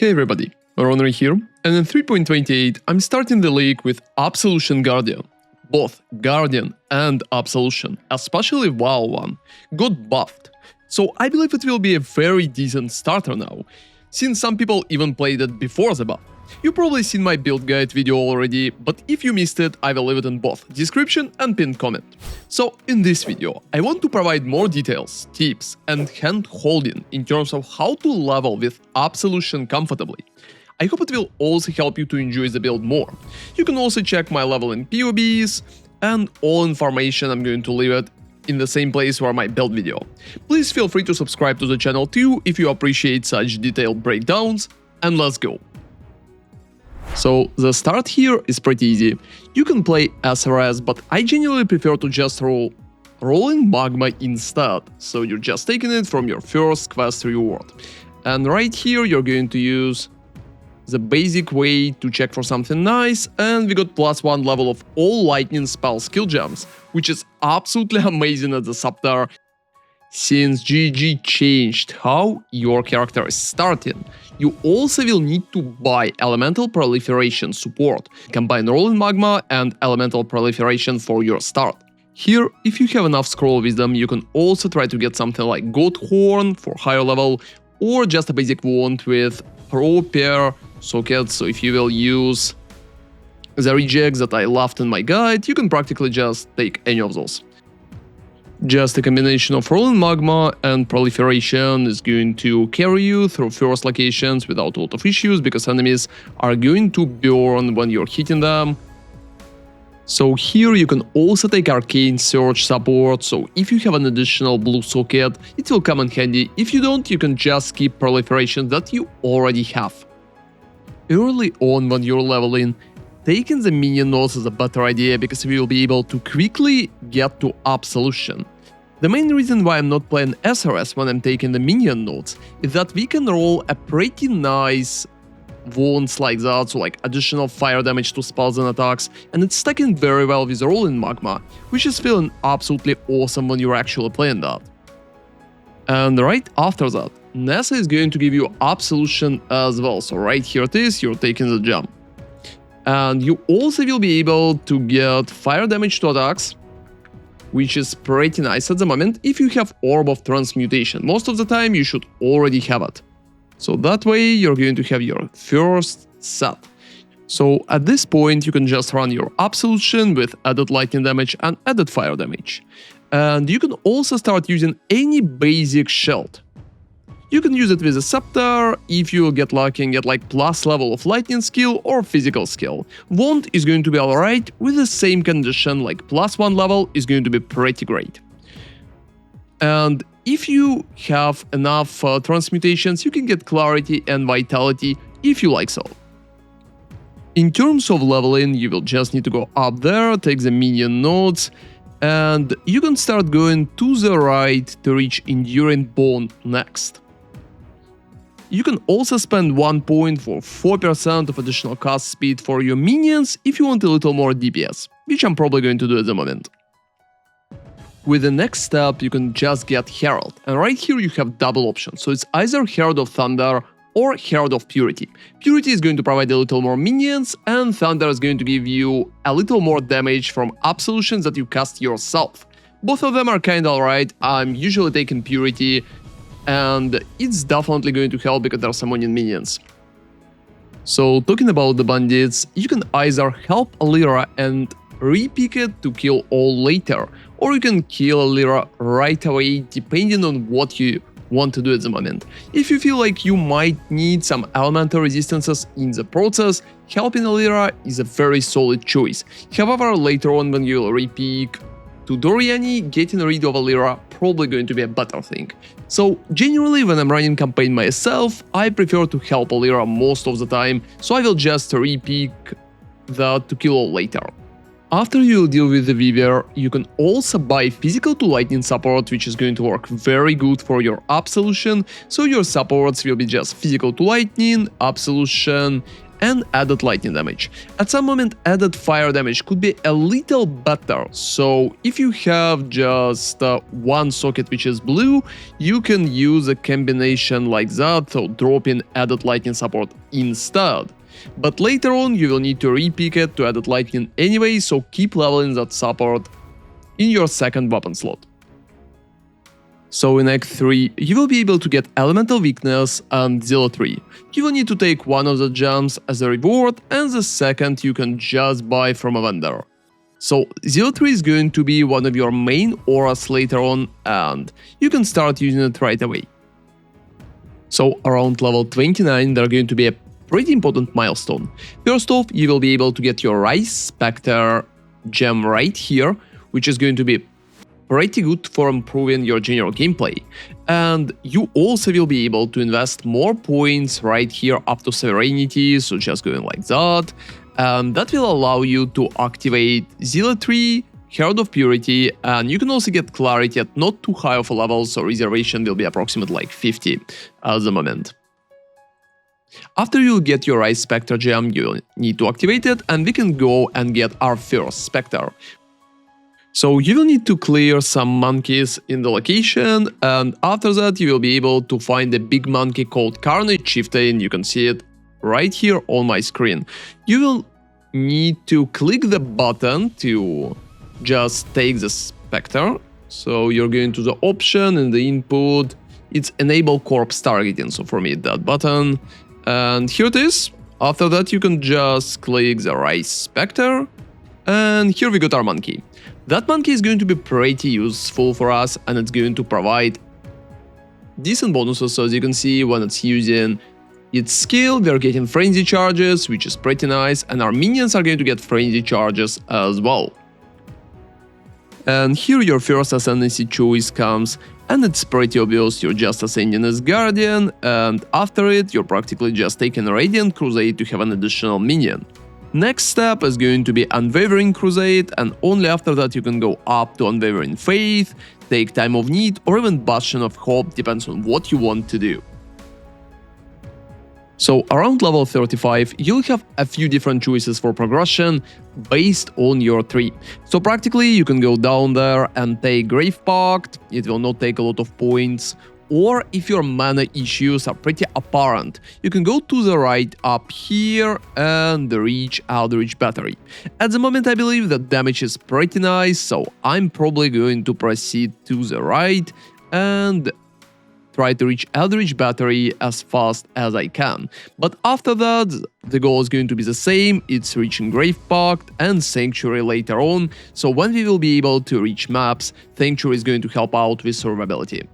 Hey everybody, ronarray here, and in 3.28 I'm starting the league with Absolution Guardian. Both Guardian and Absolution, especially Vaal one, got buffed, so I believe it will be a very decent starter now, since some people even played it before the buff. You've probably seen my build guide video already, but if you missed it, I will leave it in both description and pinned comment. So in this video, I want to provide more details, tips and hand-holding in terms of how to level with Absolution comfortably. I hope it will also help you to enjoy the build more. You can also check my level in PoEs, and all information I'm going to leave it in the same place where my build video. Please feel free to subscribe to the channel too if you appreciate such detailed breakdowns, and let's go. So the start here is pretty easy. You can play SRS, but I genuinely prefer to just roll Rolling Magma instead, so you're just taking it from your first quest reward. And right here you're going to use the basic way to check for something nice, and we got +1 level of all lightning spell skill gems, which is absolutely amazing at the sub-tier. Since GG changed how your character is starting, you also will need to buy Elemental Proliferation support, combine Rolling Magma and Elemental Proliferation for your start. Here, if you have enough Scroll Wisdom, you can also try to get something like Goat Horn for higher level, or just a basic wand with pair sockets, so if you will use the rejects that I left in my guide, you can practically just take any of those. Just a combination of Rolling Magma and Proliferation is going to carry you through first locations without a lot of issues, because enemies are going to burn when you're hitting them. So here you can also take Arcane Surge support, so if you have an additional blue socket, it will come in handy. If you don't, you can just skip Proliferation that you already have. Early on when you're leveling, taking the minion nodes is a better idea, because we will be able to quickly get to Absolution. The main reason why I'm not playing SRS when I'm taking the minion nodes is that we can roll a pretty nice wounds like that, so like additional fire damage to spells and attacks, and it's stacking very well with Rolling Magma, which is feeling absolutely awesome when you're actually playing that. And right after that, Nessa is going to give you Absolution as well, so right here it is, you're taking the gem. And you also will be able to get fire damage to attacks, which is pretty nice at the moment if you have Orb of Transmutation. Most of the time you should already have it. So that way you're going to have your first set. So at this point you can just run your Absolution with added lightning damage and added fire damage. And you can also start using any basic shield. You can use it with a scepter if you get lucky and get like plus level of lightning skill or physical skill. Wand is going to be alright with the same condition, like +1 level is going to be pretty great. And if you have enough transmutations, you can get Clarity and Vitality if you like so. In terms of leveling, you will just need to go up there, take the minion nodes, and you can start going to the right to reach Enduring Bone next. You can also spend 1 point for 4% of additional cast speed for your minions if you want a little more DPS, which I'm probably going to do at the moment. With the next step, you can just get Herald, and right here you have double options, so it's either Herald of Thunder or Herald of Purity. Purity is going to provide a little more minions, and Thunder is going to give you a little more damage from Absolutions that you cast yourself. Both of them are kinda alright. I'm usually taking Purity, and it's definitely going to help because there are summoning minions. So talking about the bandits, you can either help a Lyra and repick it to kill all later, or you can kill a Lyra right away depending on what you want to do at the moment. If you feel like you might need some elemental resistances in the process, helping a Lyra is a very solid choice. However, later on when you'll repick to Doriani, getting rid of a Lyra probably going to be a better thing. So generally when I'm running campaign myself, I prefer to help a Lyra most of the time, so I will just repick that to kill all later. After you deal with the Weaver, you can also buy physical to lightning support, which is going to work very good for your Absolution, so your supports will be just physical to lightning, Absolution, and added lightning damage. At some moment, added fire damage could be a little better, so if you have just one socket which is blue, you can use a combination like that, so dropping added lightning support instead. But later on, you will need to repick it to added lightning anyway, so keep leveling that support in your second weapon slot. So in Act 3, you will be able to get Elemental Weakness and Zealotry. You will need to take one of the gems as a reward, and the second you can just buy from a vendor. So Zealotry is going to be one of your main auras later on, and you can start using it right away. So around level 29, there are going to be a pretty important milestone. First off, you will be able to get your Rise Spectre gem right here, which is going to be pretty good for improving your general gameplay. And you also will be able to invest more points right here up to Serenity, so just going like that. And that will allow you to activate Zealotry, Herald of Purity, and you can also get Clarity at not too high of a level, so reservation will be approximately like 50 at the moment. After you get your Rise Spectre gem, you need to activate it, and we can go and get our first Spectre. So you will need to clear some monkeys in the location, and after that you will be able to find a big monkey called Carnage Chieftain. You can see it right here on my screen. You will need to click the button to just take the Spectre. So you're going to the option in the input, it's Enable Corpse Targeting, so for me that button. And here it is. After that you can just click the Rise Spectre, and here we got our monkey. That monkey is going to be pretty useful for us, and it's going to provide decent bonuses. So as you can see, when it's using its skill, we are getting frenzy charges, which is pretty nice, and our minions are going to get frenzy charges as well. And here your first ascendancy choice comes, and it's pretty obvious. You're just ascending as Guardian, and after it you're practically just taking a Radiant Crusade to have an additional minion. Next step is going to be Unwavering Crusade, and only after that you can go up to Unwavering Faith, take Time of Need, or even Bastion of Hope, depends on what you want to do. So around level 35, you'll have a few different choices for progression based on your tree. So practically you can go down there and take Grave Pact, it will not take a lot of points. Or if your mana issues are pretty apparent, you can go to the right up here and reach Eldritch Battery. At the moment I believe that damage is pretty nice, so I'm probably going to proceed to the right and try to reach Eldritch Battery as fast as I can. But after that, the goal is going to be the same, it's reaching Grave Pact and Sanctuary later on, so when we will be able to reach maps, Sanctuary is going to help out with survivability.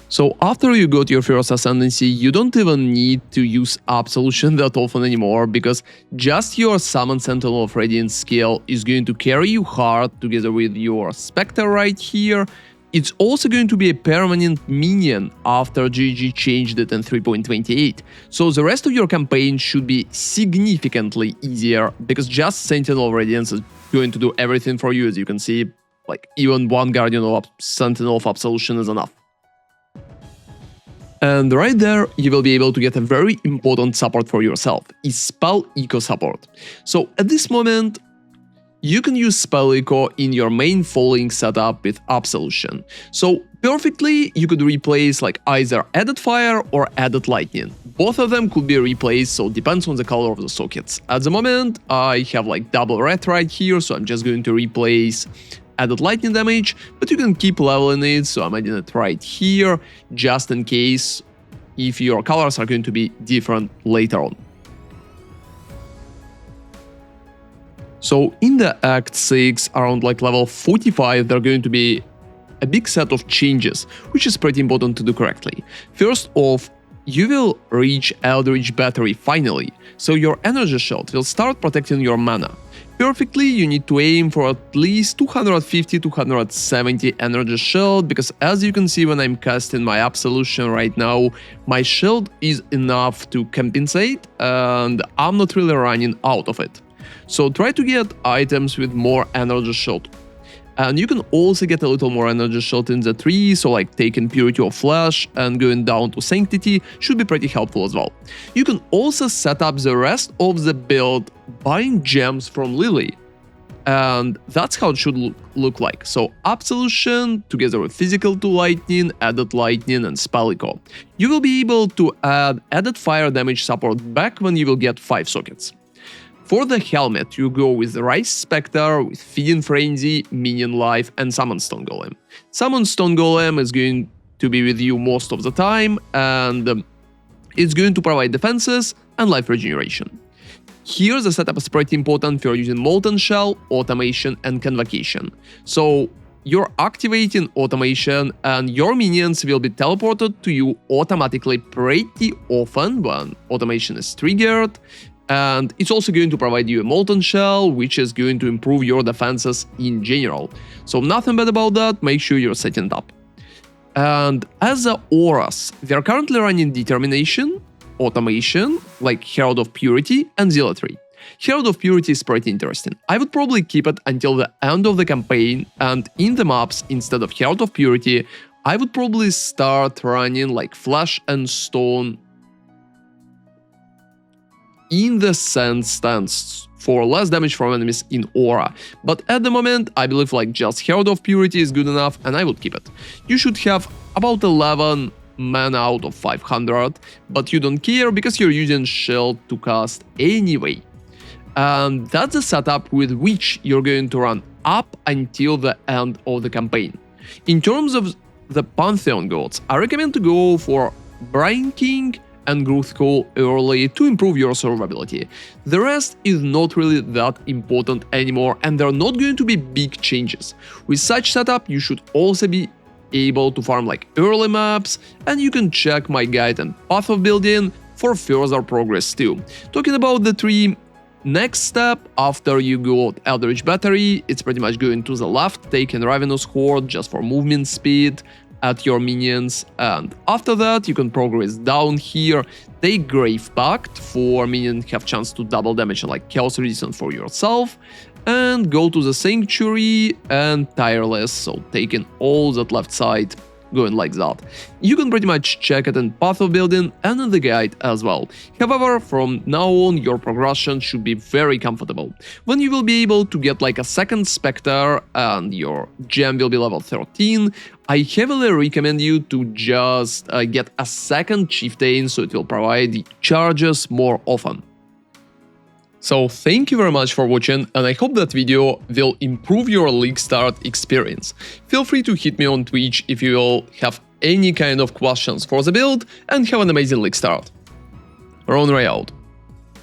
So after you got your first ascendancy, you don't even need to use Absolution that often anymore, because just your Summon Sentinel of Radiance skill is going to carry you hard together with your Spectre right here. It's also going to be a permanent minion after GG changed it in 3.28. So the rest of your campaign should be significantly easier, because just Sentinel of Radiance is going to do everything for you. As you can see, like even one Guardian of Sentinel of Absolution is enough. And right there, you will be able to get a very important support for yourself, is Spell Eco support. So at this moment, you can use Spell Eco in your main following setup with Absolution. So perfectly, you could replace like either Added Fire or Added Lightning. Both of them could be replaced, so it depends on the color of the sockets. At the moment, I have like double red right here, so I'm just going to replace Added Lightning damage, but you can keep leveling it, so I'm adding it right here, just in case if your colors are going to be different later on. So in the Act 6, around like level 45, there are going to be a big set of changes, which is pretty important to do correctly. First off, you will reach Eldritch Battery finally, so your energy shield will start protecting your mana. Perfectly, you need to aim for at least 250-270 energy shield, because as you can see when I'm casting my Absolution right now, my shield is enough to compensate and I'm not really running out of it. So try to get items with more energy shield. And you can also get a little more energy shot in the tree, so like taking Purity or Flash and going down to Sanctity should be pretty helpful as well. You can also set up the rest of the build buying gems from Lily. And that's how it should look like. So Absolution, together with Physical to Lightning, Added Lightning and Spell Echo. You will be able to add added fire damage support back when you will get 5 sockets. For the helmet, you go with Rise Spectre, with Feeding Frenzy, Minion Life and Summon Stone Golem. Summon Stone Golem is going to be with you most of the time, and it's going to provide defenses and life regeneration. Here the setup is pretty important for using Molten Shell, Automation and Convocation. So you're activating Automation and your minions will be teleported to you automatically pretty often when Automation is triggered. And it's also going to provide you a Molten Shell, which is going to improve your defenses in general. So nothing bad about that, make sure you're setting it up. And as the auras, we are currently running Determination, Automation, like Herald of Purity and Zealotry. Herald of Purity is pretty interesting. I would probably keep it until the end of the campaign, and in the maps, instead of Herald of Purity, I would probably start running like Flash and Stone in the Sand stance for less damage from enemies in Aura. But at the moment, I believe like just Herald of Purity is good enough and I would keep it. You should have about 11 mana out of 500, but you don't care because you're using Shield to cast anyway. And that's the setup with which you're going to run up until the end of the campaign. In terms of the Pantheon gods, I recommend to go for Brine King and Growth Call early to improve your survivability. The rest is not really that important anymore and there are not going to be big changes. With such setup, you should also be able to farm like early maps, and you can check my guide and path of building for further progress too. Talking about the tree, next step after you go Eldritch Battery, it's pretty much going to the left, taking Ravenous Horde just for movement speed at your minions, and after that you can progress down here, take Grave Pact for minions have chance to double damage and like Chaos Resistance for yourself, and go to the Sanctuary and Tireless, so taking all that left side, going like that. You can pretty much check it in Path of Building and in the guide as well. However, from now on your progression should be very comfortable. When you will be able to get like a second Spectre and your gem will be level 13, I heavily recommend you to just get a second Chieftain, so it will provide charges more often. So thank you very much for watching, and I hope that video will improve your League Start experience. Feel free to hit me on Twitch if you will have any kind of questions for the build, and have an amazing League Start. ronarray out.